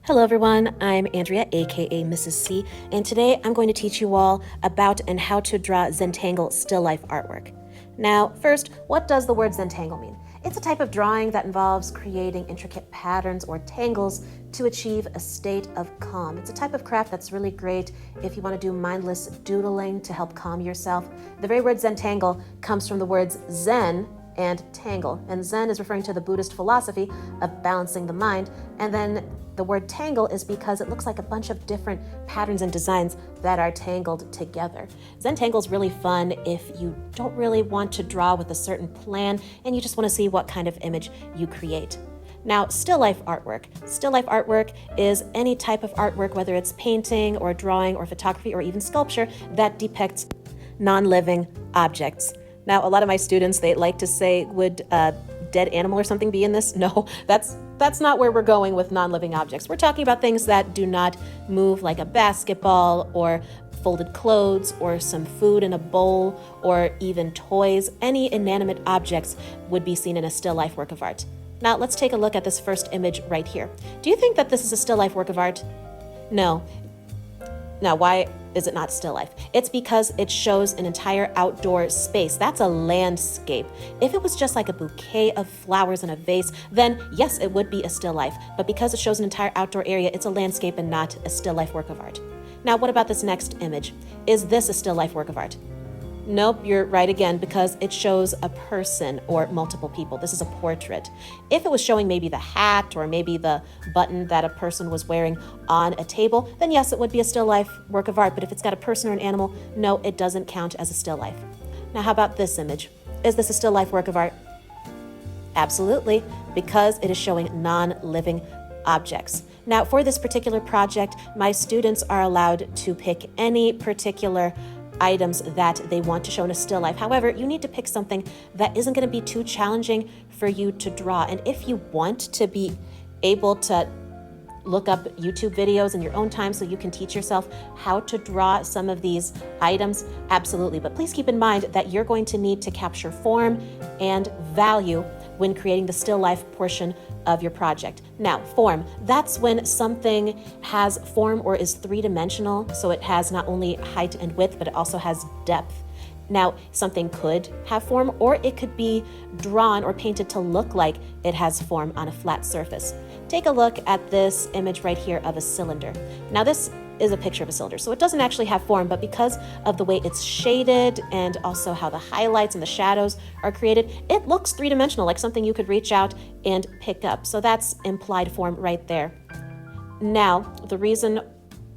Hello everyone, I'm Andrea, aka Mrs. C, and today I'm going to teach you all about and how to draw Zentangle still life artwork. Now, first, what does the word Zentangle mean? It's a type of drawing that involves creating intricate patterns or tangles to achieve a state of calm. It's a type of craft that's really great if you want to do mindless doodling to help calm yourself. The very word Zentangle comes from the words Zen and tangle, and Zen is referring to the Buddhist philosophy of balancing the mind, and then the word tangle is because it looks like a bunch of different patterns and designs that are tangled together. Zentangle is really fun if you don't really want to draw with a certain plan and you just want to see what kind of image you create. Now, still life artwork. Still life artwork is any type of artwork, whether it's painting or drawing or photography or even sculpture, that depicts non-living objects. Now, a lot of my students, they like to say, would a dead animal or something be in this? No, that's not where we're going with non-living objects. We're talking about things that do not move, like a basketball or folded clothes or some food in a bowl or even toys. Any inanimate objects would be seen in a still life work of art. Now, let's take a look at this first image right here. Do you think that this is a still life work of art? No. Now, why is it not still life? It's because it shows an entire outdoor space. That's a landscape. If it was just like a bouquet of flowers in a vase, then yes, it would be a still life. But because it shows an entire outdoor area, it's a landscape and not a still life work of art. Now, what about this next image? Is this a still life work of art? Nope, you're right again, because it shows a person or multiple people. This is a portrait. If it was showing maybe the hat or maybe the button that a person was wearing on a table, then yes, it would be a still life work of art. But if it's got a person or an animal, no, it doesn't count as a still life. Now, how about this image? Is this a still life work of art? Absolutely, because it is showing non-living objects. Now, for this particular project, my students are allowed to pick any particular items that they want to show in a still life. However, you need to pick something that isn't going to be too challenging for you to draw. And if you want to be able to look up YouTube videos in your own time so you can teach yourself how to draw some of these items, absolutely. But please keep in mind that you're going to need to capture form and value when creating the still life portion of your project. Now, form, that's when something has form or is three-dimensional, so it has not only height and width, but it also has depth. Now, something could have form, or it could be drawn or painted to look like it has form on a flat surface. Take a look at this image right here of a cylinder. Now, this is a picture of a cylinder, so it doesn't actually have form, but because of the way it's shaded and also how the highlights and the shadows are created, it looks three-dimensional, like something you could reach out and pick up. So that's implied form right there. Now, the reason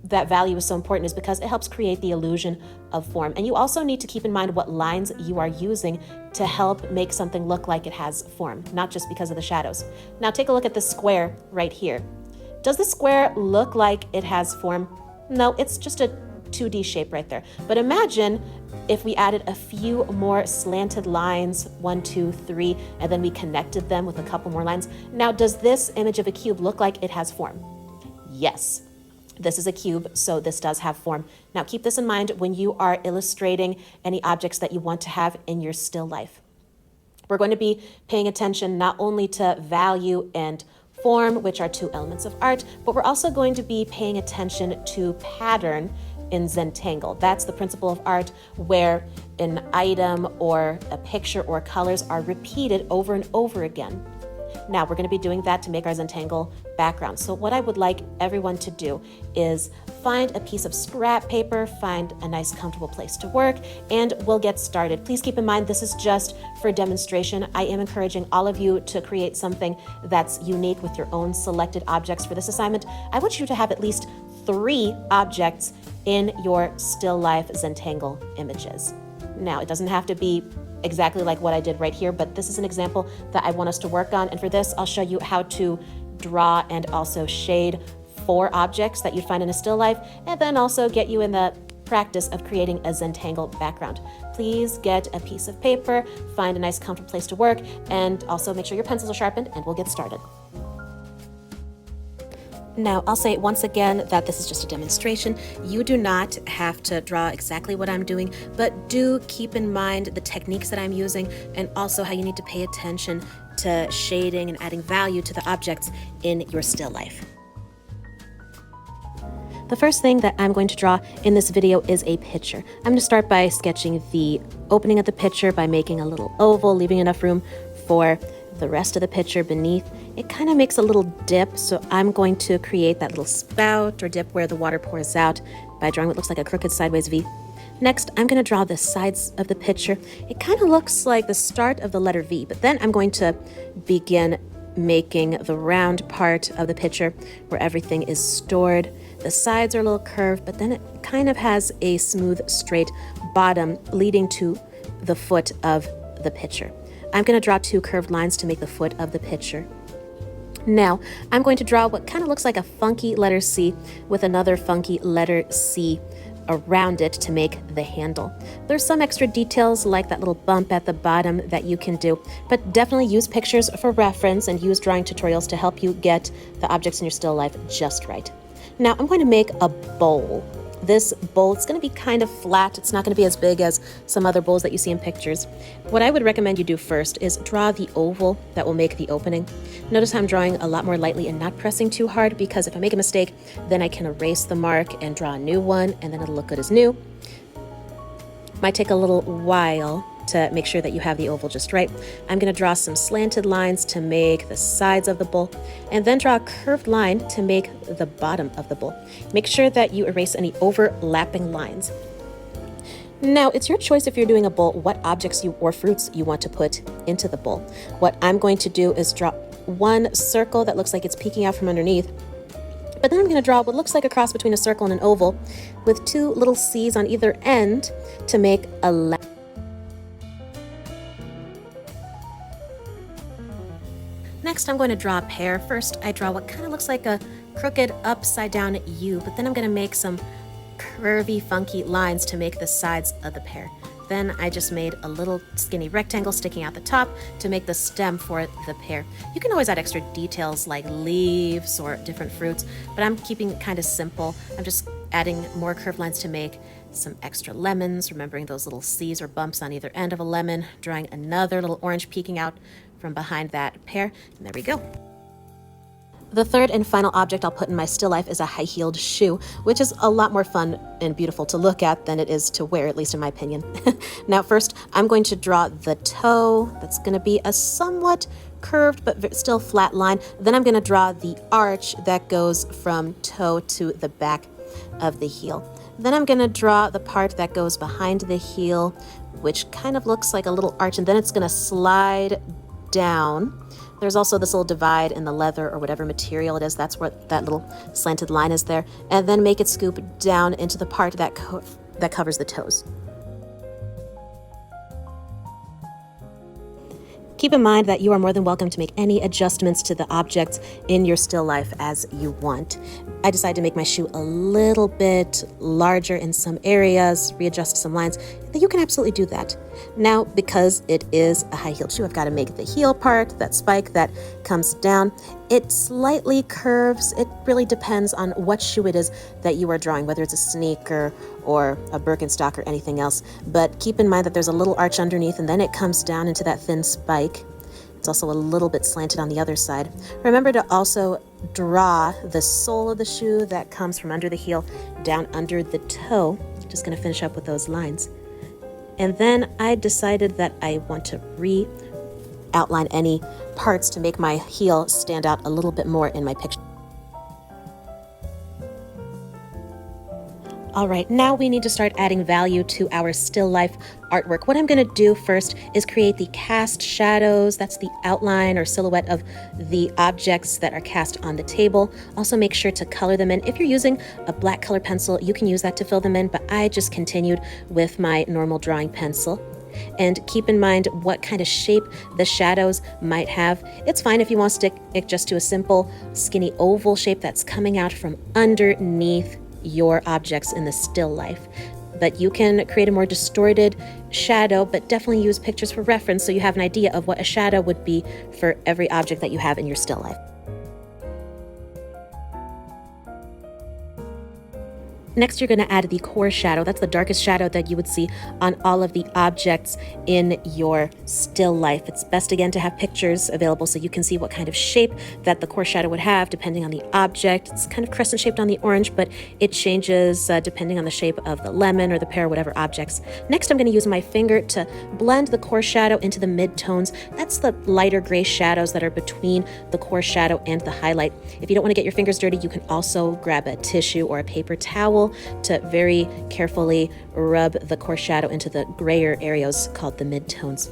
that value is so important is because it helps create the illusion of form. And you also need to keep in mind what lines you are using to help make something look like it has form, not just because of the shadows. Now take a look at this square right here. Does the square look like it has form? No, it's just a 2D shape right there. But imagine if we added a few more slanted lines, 1, 2, 3, and then we connected them with a couple more lines. Now, does this image of a cube look like it has form? Yes. This is a cube, so this does have form. Now keep this in mind when you are illustrating any objects that you want to have in your still life. We're going to be paying attention not only to value and form, which are two elements of art, but we're also going to be paying attention to pattern in Zentangle. That's the principle of art where an item or a picture or colors are repeated over and over again. Now, we're going to be doing that to make our Zentangle background. So what I would like everyone to do is find a piece of scrap paper, find a nice comfortable place to work, and we'll get started. Please keep in mind, this is just for demonstration. I am encouraging all of you to create something that's unique with your own selected objects for this assignment. I want you to have at least 3 objects in your still life Zentangle images. Now, it doesn't have to be exactly like what I did right here, but this is an example that I want us to work on. And for this, I'll show you how to draw and also shade 4 objects that you'd find in a still life, and then also get you in the practice of creating a Zentangle background. Please get a piece of paper, find a nice comfortable place to work, and also make sure your pencils are sharpened, and we'll get started. Now, I'll say once again that this is just a demonstration. You do not have to draw exactly what I'm doing, but do keep in mind the techniques that I'm using and also how you need to pay attention to shading and adding value to the objects in your still life. The first thing that I'm going to draw in this video is a picture. I'm going to start by sketching the opening of the picture by making a little oval, leaving enough room for the rest of the picture beneath. It kind of makes a little dip, so I'm going to create that little spout or dip where the water pours out by drawing what looks like a crooked sideways V. Next, I'm going to draw the sides of the picture. It kind of looks like the start of the letter V, but then I'm going to begin making the round part of the picture where everything is stored. The sides are a little curved, but then it kind of has a smooth, straight bottom leading to the foot of the picture. I'm going to draw two curved lines to make the foot of the picture. Now, I'm going to draw what kind of looks like a funky letter C with another funky letter C around it to make the handle. There's some extra details like that little bump at the bottom that you can do, but definitely use pictures for reference and use drawing tutorials to help you get the objects in your still life just right. Now, I'm going to make a bowl. This bowl, it's going to be kind of flat. It's not going to be as big as some other bowls that you see in pictures. What I would recommend you do first is draw the oval that will make the opening. Notice how I'm drawing a lot more lightly and not pressing too hard, because if I make a mistake, then I can erase the mark and draw a new one, and then it'll look good as new. Might take a little while to make sure that you have the oval just right. I'm going to draw some slanted lines to make the sides of the bowl, and then draw a curved line to make the bottom of the bowl. Make sure that you erase any overlapping lines. Now, it's your choice if you're doing a bowl what objects or fruits you want to put into the bowl. What I'm going to do is draw one circle that looks like it's peeking out from underneath, but then I'm going to draw what looks like a cross between a circle and an oval with two little C's on either end to make a lemon. Next, I'm going to draw a pear. First, I draw what kind of looks like a crooked upside down U, but then I'm going to make some curvy, funky lines to make the sides of the pear. Then I just made a little skinny rectangle sticking out the top to make the stem for the pear. You can always add extra details like leaves or different fruits, but I'm keeping it kind of simple. I'm just adding more curved lines to make some extra lemons, remembering those little C's or bumps on either end of a lemon, drawing another little orange peeking out from behind that pear, and there we go. The third and final object I'll put in my still life is a high-heeled shoe, which is a lot more fun and beautiful to look at than it is to wear, at least in my opinion. Now first, I'm going to draw the toe. That's going to be a somewhat curved but still flat line. Then I'm going to draw the arch that goes from toe to the back of the heel. Then I'm going to draw the part that goes behind the heel, which kind of looks like a little arch, and then it's going to slide down. There's also this little divide in the leather or whatever material it is. That's where that little slanted line is there. And then make it scoop down into the part that covers the toes. Keep in mind that you are more than welcome to make any adjustments to the objects in your still life as you want. I decided to make my shoe a little bit larger in some areas, readjust some lines. You can absolutely do that. Now, because it is a high-heeled shoe, I've got to make the heel part, that spike that comes down. It slightly curves. It really depends on what shoe it is that you are drawing, whether it's a sneaker or a Birkenstock or anything else. But keep in mind that there's a little arch underneath, and then it comes down into that thin spike. It's also a little bit slanted on the other side. Remember to also draw the sole of the shoe that comes from under the heel down under the toe. Just going to finish up with those lines. And then I decided that I want to outline any parts to make my heel stand out a little bit more in my picture. All right, now we need to start adding value to our still life artwork. What I'm going to do first is create the cast shadows. That's the outline or silhouette of the objects that are cast on the table. Also make sure to color them in. If you're using a black color pencil, you can use that to fill them in, but I just continued with my normal drawing pencil. And keep in mind what kind of shape the shadows might have. It's fine if you want to stick it just to a simple skinny oval shape that's coming out from underneath your objects in the still life. But you can create a more distorted shadow, but definitely use pictures for reference so you have an idea of what a shadow would be for every object that you have in your still life. Next, you're going to add the core shadow. That's the darkest shadow that you would see on all of the objects in your still life. It's best, again, to have pictures available so you can see what kind of shape that the core shadow would have depending on the object. It's kind of crescent shaped on the orange, but it changes depending on the shape of the lemon or the pear, whatever objects. Next, I'm going to use my finger to blend the core shadow into the midtones. That's the lighter gray shadows that are between the core shadow and the highlight. If you don't want to get your fingers dirty, you can also grab a tissue or a paper towel to very carefully rub the core shadow into the grayer areas called the midtones.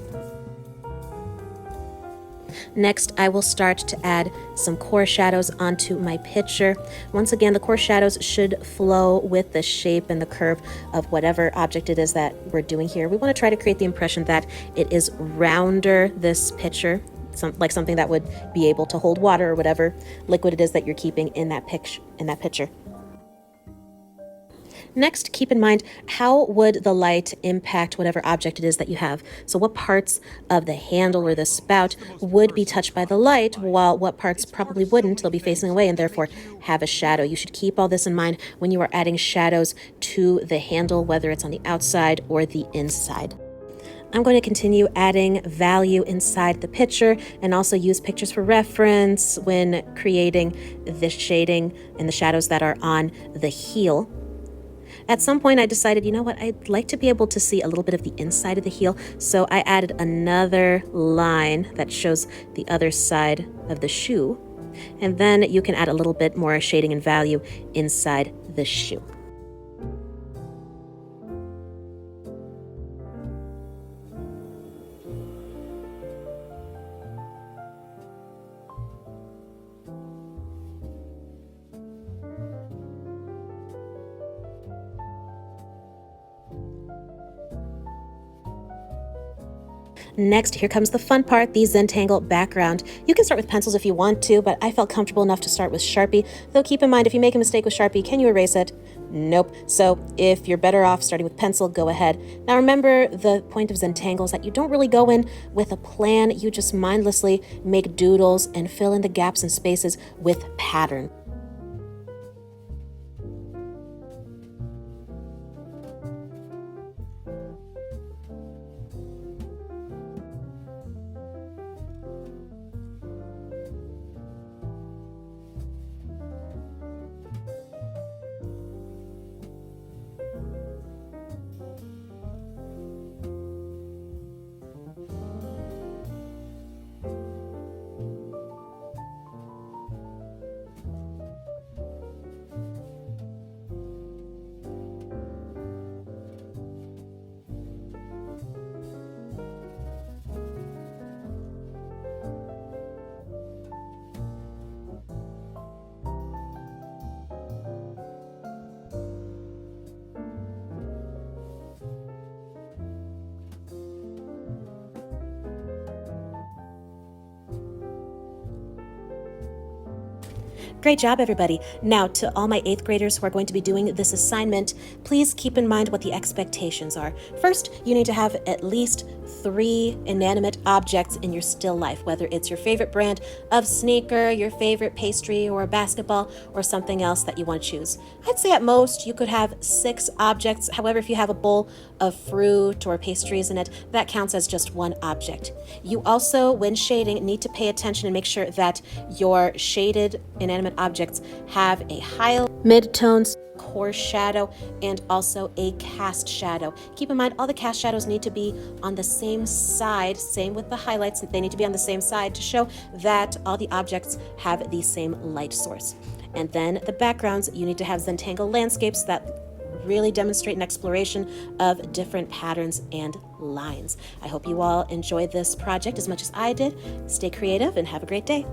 Next, I will start to add some core shadows onto my picture. Once again, the core shadows should flow with the shape and the curve of whatever object it is that we're doing here. We want to try to create the impression that it is rounder, this picture, like something that would be able to hold water or whatever liquid it is that you're keeping in that picture. Next, keep in mind, how would the light impact whatever object it is that you have? So what parts of the handle or the spout would be touched by the light, while what parts probably wouldn't? They'll be facing away and therefore have a shadow. You should keep all this in mind when you are adding shadows to the handle, whether it's on the outside or the inside. I'm going to continue adding value inside the picture and also use pictures for reference when creating the shading and the shadows that are on the heel. At some point, I decided, you know what, I'd like to be able to see a little bit of the inside of the heel, so I added another line that shows the other side of the shoe, and then you can add a little bit more shading and value inside the shoe. Next, here comes the fun part, the Zentangle background. You can start with pencils if you want to, but I felt comfortable enough to start with Sharpie. Though keep in mind, if you make a mistake with Sharpie, can you erase it? Nope. So if you're better off starting with pencil, go ahead. Now remember, the point of Zentangle is that you don't really go in with a plan. You just mindlessly make doodles and fill in the gaps and spaces with pattern. Great job, everybody. Now, to all my 8th graders who are going to be doing this assignment, please keep in mind what the expectations are. First, you need to have at least 3 inanimate objects in your still life, whether it's your favorite brand of sneaker, your favorite pastry or basketball, or something else that you want to choose. I'd say at most you could have 6 objects. However, if you have a bowl of fruit or pastries in it, that counts as just 1 object. You also, when shading, need to pay attention and make sure that your shaded inanimate objects have a high mid-tones, core shadow, and also a cast shadow. Keep in mind, all the cast shadows need to be on the same side. Same with the highlights. They need to be on the same side to show that all the objects have the same light source. And then the backgrounds, you need to have Zentangle landscapes that really demonstrate an exploration of different patterns and lines. I hope you all enjoyed this project as much as I did. Stay creative and have a great day.